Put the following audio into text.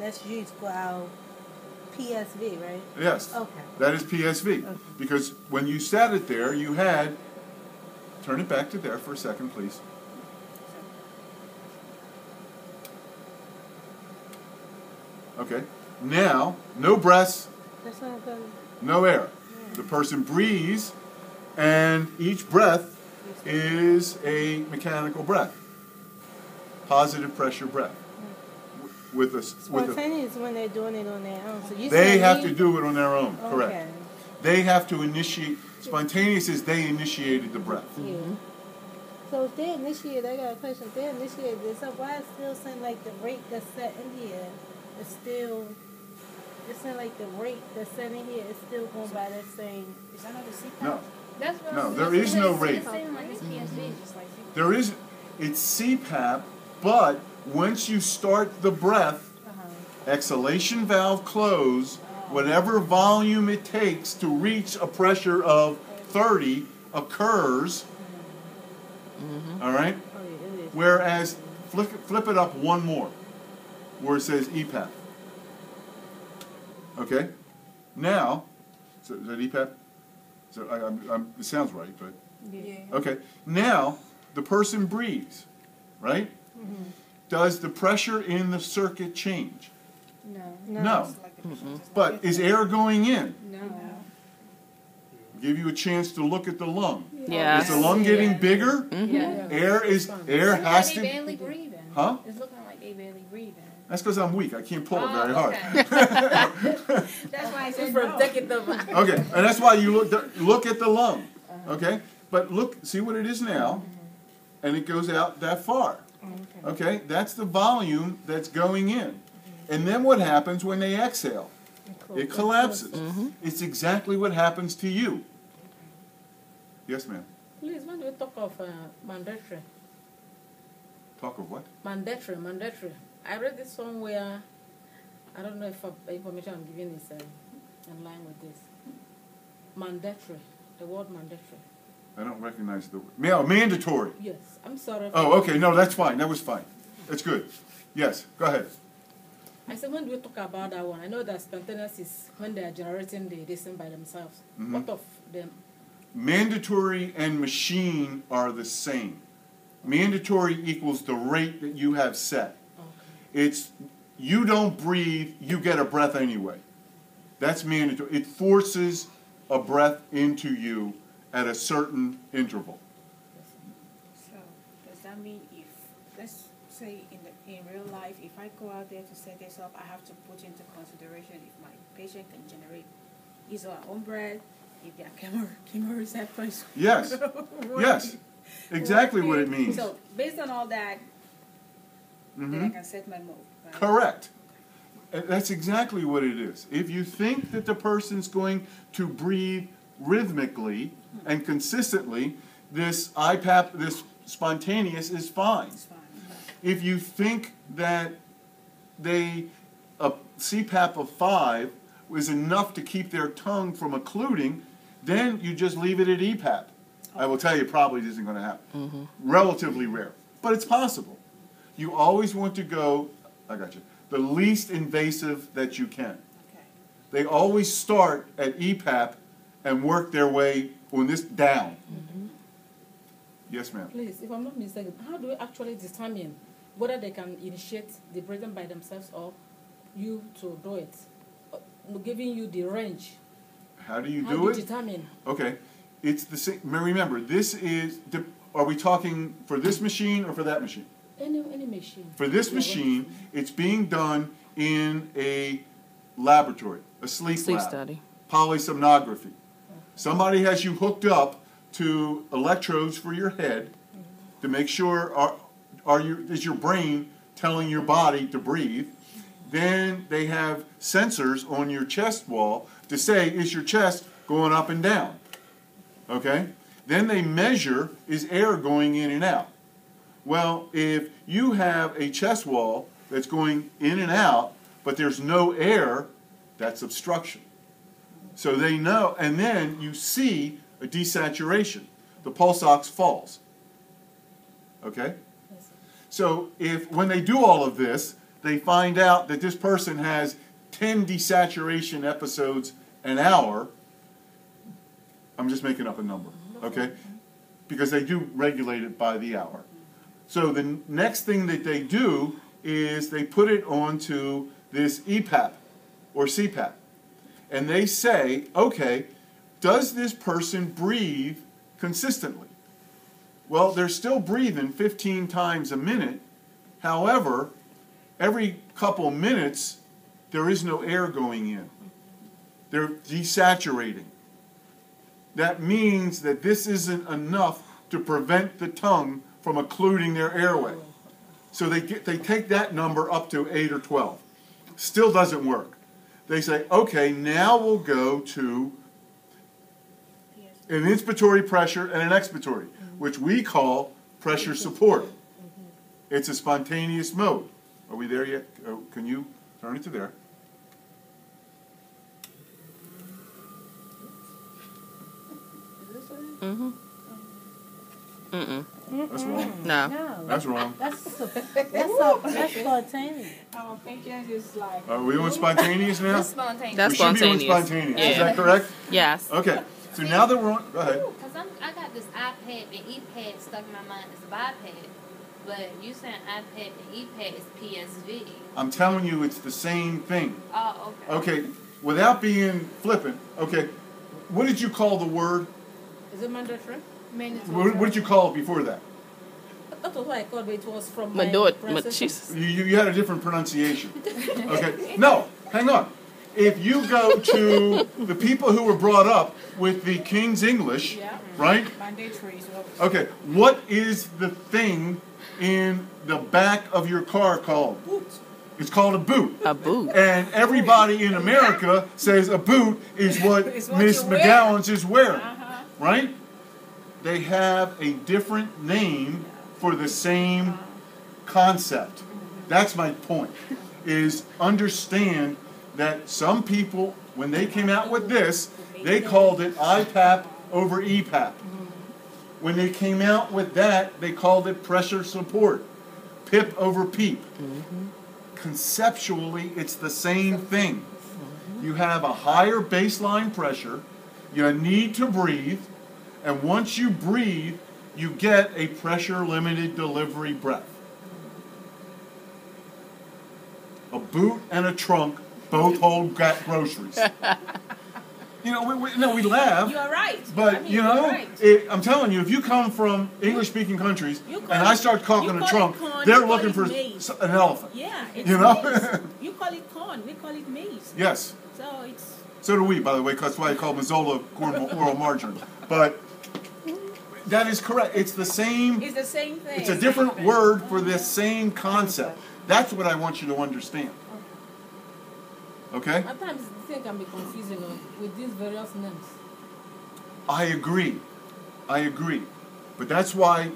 that's used for our PSV, right? Yes. Okay. That is PSV. Okay. Because when you set it there, you had, turn it back to there for a second, please. Okay. Now, no breaths, That's not good. no air. The person breathes, and each breath is a mechanical breath. Positive pressure breath. With a Spontaneous when they're doing it on their own. So you they said have to do it on their own, okay. correct. They have to initiate, spontaneous is they initiated the breath. Yeah. So if they initiate, I got a question. If they initiate this, so why it still seem like the rate that's set in here is still, it seems like the rate that's set in here is still going by that same, is that not the CPAP? No. That's what No, there is no rate. It's like it's PSV, just like CPAP. There is, it's CPAP, but once you start the breath, exhalation valve close, whatever volume it takes to reach a pressure of 30 occurs, all right? Oh, yeah, it is. Whereas, flip it up one more, where it says EPAP. Okay? Now, so is that EPAP? So it sounds right, but... Yeah. Okay, now the person breathes, right? Mm-hmm. Does the pressure in the circuit change? No. No. But is air going in? No. Give you a chance to look at the lung. Yeah. Is the lung getting bigger? Yeah. Air has They to... barely breathing. Huh? It's looking like they barely breathing. That's because I'm weak. I can't pull it very hard. That's why I said no. Okay, and that's why you look at the lung. Okay? But look, see what it is now, and it goes out that far. Okay? That's the volume that's going in. And then what happens when they exhale? It collapses. It's exactly what happens to you. Yes, ma'am. Please, when we talk of mandatory. Talk of what? Mandatory. I read it somewhere. I don't know if the information I'm giving is in line with this. Mandatory. The word mandatory. I don't recognize the word. Mandatory. Yes. I'm sorry. Oh, okay. No, that's fine. That was fine. That's good. Yes, go ahead. I said, when we talk about that one, I know that spontaneous is when they are generating the listen by themselves. What of them? Mandatory and machine are the same. Mandatory equals the rate that you have set. Okay. It's, you don't breathe, you get a breath anyway. That's mandatory. It forces a breath into you at a certain interval. So, does that mean if, let's say in real life, if I go out there to set this up, I have to put into consideration if my patient can generate his or her own breath, if their chemoreceptors. Yes. Yes. Exactly what it means. So, based on all that, then I can set my mode, right? Correct. That's exactly what it is. If you think that the person's going to breathe rhythmically and consistently, this IPAP, this spontaneous, is fine. It's fine. If you think that a CPAP of 5 was enough to keep their tongue from occluding, then you just leave it at EPAP. I will tell you, it probably isn't going to happen. Relatively rare, but it's possible. You always want to go, I got you, the least invasive that you can. Okay. They always start at EPAP and work their way on this down. Yes, ma'am. Please, if I'm not mistaken, how do we actually determine whether they can initiate the breathing by themselves or you to do it? Giving you the range. How do you How do do it? you determine? Okay. It's the same. Remember, this is, are we talking for this machine or for that machine? Any machine. For this machine, it's being done in a laboratory, a sleep lab. study. Polysomnography. Somebody has you hooked up to electrodes for your head to make sure is your brain telling your body to breathe. Then they have sensors on your chest wall to say, is your chest going up and down? Okay? Then they measure, is air going in and out? Well, if you have a chest wall that's going in and out, but there's no air, that's obstruction. So they know, and then you see a desaturation. The pulse ox falls. Okay? So when they do all of this, they find out that this person has 10 desaturation episodes an hour. I'm just making up a number, okay? Because they do regulate it by the hour. So the next thing that they do is they put it onto this EPAP or CPAP. And they say, okay, does this person breathe consistently? Well, they're still breathing 15 times a minute. However, every couple minutes, there is no air going in. They're desaturating. That means that this isn't enough to prevent the tongue from occluding their airway. So they take that number up to 8 or 12. Still doesn't work. They say, okay, now we'll go to an inspiratory pressure and an expiratory, which we call pressure support. It's a spontaneous mode. Are we there yet? Can you turn it to there? Mm-hmm. Mm-mm. That's wrong. No. No. That's wrong. That's spontaneous. Our patients is like. Are we on spontaneous now? That's spontaneous. That's We should be on spontaneous. spontaneous. Yeah. Is that correct? Yes. Okay. So now that we're on, go ahead. Because I got this iPad and ePad stuck in my mind as a BiPap. But you saying iPad and ePad is PSV. I'm telling you, it's the same thing. Oh, okay. Okay. Without being flippant. Okay. What did you call the word? Is it mandatory? What did you call it before that? That was what I called, but it was from my Madot, pronunciation. You had a different pronunciation. Okay. No, hang on. If you go to the people who were brought up with the King's English, Yeah. right? Mandatory is what. Okay. What is the thing in the back of your car called? Boot. It's called a boot. A boot. And everybody in America says a boot is what It's what Miss you wear. McGowan's is wearing. Uh-huh. Right? They have a different name for the same concept. That's my point, is understand that some people, when they came out with this, they called it IPAP over EPAP. When they came out with that, they called it pressure support, PIP over PEEP. Conceptually, it's the same thing. You have a higher baseline pressure, you need to breathe, and once you breathe, you get a pressure-limited delivery breath. A boot and a trunk both hold groceries. We laugh. You are right. But, I mean, you're right. I'm telling you, if you come from English-speaking countries You call and I it- start caulking you a call trunk, it corn, they're you call looking it for maize. an elephant. Yeah, it's You know? maize. You call it corn, we call it maize. Yes. So it's. So do we, by the way, 'cause that's why I call Mazola corn oil margarine. But that is correct. It's the same. It's the same thing. It's a different word for this same concept. That's what I want you to understand. Okay? At times, the thing can be confusing with these various names. I agree. But that's why